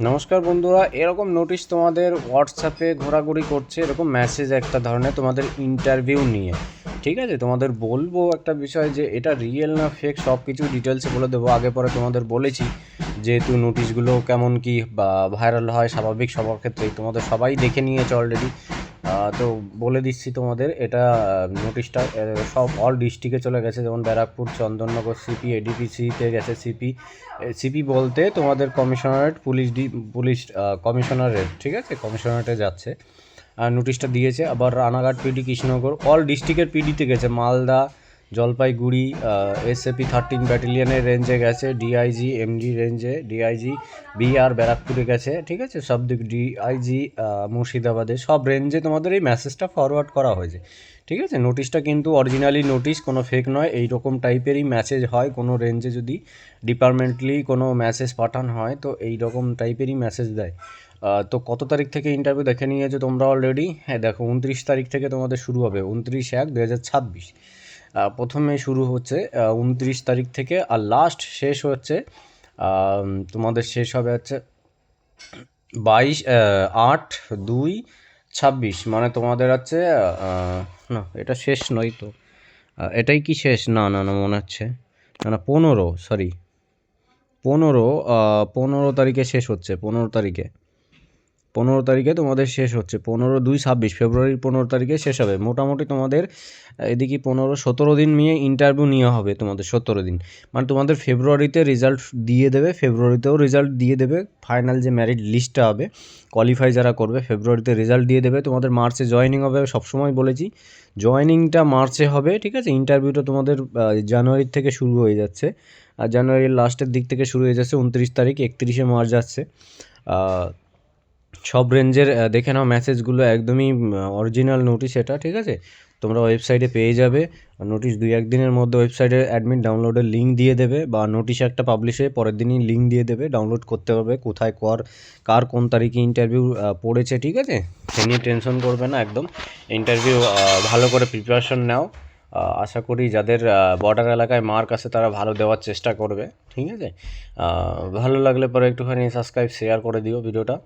নমস্কার বন্ধুরা, এরকম নোটিশ তোমাদের হোয়াটসঅ্যাপে ঘোরাঘুরি করছে, এরকম মেসেজ একটা ধরনের তোমাদের ইন্টারভিউ নিয়ে। ঠিক আছে, তোমাদের বলবো একটা বিষয় যে এটা রিয়েল না ফেক সব কিছু ডিটেলসে বলে দেবো। আগে পরে তোমাদের বলেছি যেহেতু নোটিশগুলো কেমন কি বা ভাইরাল হয় স্বাভাবিক সবার ক্ষেত্রেই, তোমাদের সবাই দেখে নিয়েছে অলরেডি। তো বলে দিচ্ছি তোমাদের এটা নোটিশটা সব অল ডিস্ট্রিক্টে চলে গেছে, যেমন ব্যারাকপুর, চন্দননগর, সিপি, এডিপিসিতে গেছে। সিপি বলতে তোমাদের কমিশনারেট পুলিশ কমিশনারেট, ঠিক আছে, কমিশনারেটে যাচ্ছে। আর নোটিশটা দিয়েছে। আবার রানাঘাট পিডি, কৃষ্ণনগর, অল ডিস্ট্রিক্টের পিডিতে গেছে। মালদা, জলপাইগুড়ি, এসএপি 13 ব্যাটালিয়নের রেঞ্জে গেছে। ডিআইজি এমডি রেঞ্জে, ডিআইজি বিআর ব্যারাকপুরে গেছে। ঠিক আছে, সব দিক ডিআইজি মুর্শিদাবাদে, সব রেঞ্জে তোমাদের এই মেসেজটা ফরওয়ার্ড করা হয়েছে। ঠিক আছে, নোটিশটা কিন্তু অরিজিনালি নোটিশ, কোনো ফেক নয়। এই রকম টাইপেরই মেসেজ হয় কোনো রেঞ্জে, যদি ডিপার্টমেন্টলি কোনো মেসেজ পাঠানো হয় তো এই রকম টাইপেরই মেসেজ দেয়। তো কত তারিখ থেকে ইন্টারভিউ দেখে নিয়েছো তোমরা অলরেডি? হ্যাঁ দেখো, 29 তারিখ থেকে তোমাদের শুরু হবে, 29/1/2026। প্রথমে শুরু হচ্ছে 29 তারিখ থেকে, আর লাস্ট শেষ হচ্ছে তোমাদের শেষ হবে হচ্ছে 8/2/26। মানে তোমাদের হচ্ছে না, এটা শেষ নয় তো, এটাই কি শেষ? না না না, মনে হচ্ছে না না, 15 তারিখে শেষ হচ্ছে। 15 তারিখে তোমাদের শেষ হচ্ছে, 15/2/26, ফেব্রুয়ারির 15 তারিখে শেষ হবে। মোটামুটি তোমাদের এদিকে 15-17 দিন নিয়ে ইন্টারভিউ নেওয়া হবে তোমাদের, 17 দিন। মানে তোমাদের ফেব্রুয়ারিতে রেজাল্ট দিয়ে দেবে, ফেব্রুয়ারিতেও রেজাল্ট দিয়ে দেবে। ফাইনাল যে মেরিট লিস্টটা হবে, কোয়ালিফাই যারা করবে, ফেব্রুয়ারিতে রেজাল্ট দিয়ে দেবে। তোমাদের মার্চে জয়েনিং হবে, সবসময় বলেছি জয়েনিংটা মার্চে হবে। ঠিক আছে, ইন্টারভিউটা তোমাদের জানুয়ারির থেকে শুরু হয়ে যাচ্ছে, আর জানুয়ারির লাস্টের দিক থেকে শুরু হয়ে যাচ্ছে। 29 তারিখ, 31শে মার্চ যাচ্ছে। সব রেঞ্জের দেখে নাও মেসেজগুলো, একদমই অরিজিনাল নোটিশ এটা। ঠিক আছে, তোমরা ওয়েবসাইটে পেয়ে যাবে। নোটিশ 2-1 দিনের মধ্যে ওয়েবসাইটে অ্যাডমিট ডাউনলোডের লিঙ্ক দিয়ে দেবে, বা নোটিশ একটা পাবলিশ হয়ে পরের দিনই লিঙ্ক দিয়ে দেবে, ডাউনলোড করতে হবে কোথায় কার কোন তারিখে ইন্টারভিউ পড়েছে। ঠিক আছে, সে নিয়ে টেনশন করবে না একদম। ইন্টারভিউ ভালো করে প্রিপারেশন নাও। আশা করি যাদের বর্ডার এলাকায় মার্ক আছে তারা ভালো দেওয়ার চেষ্টা করবে। ঠিক আছে, ভালো লাগলে পরে একটুখানি সাবস্ক্রাইব শেয়ার করে দিও ভিডিওটা।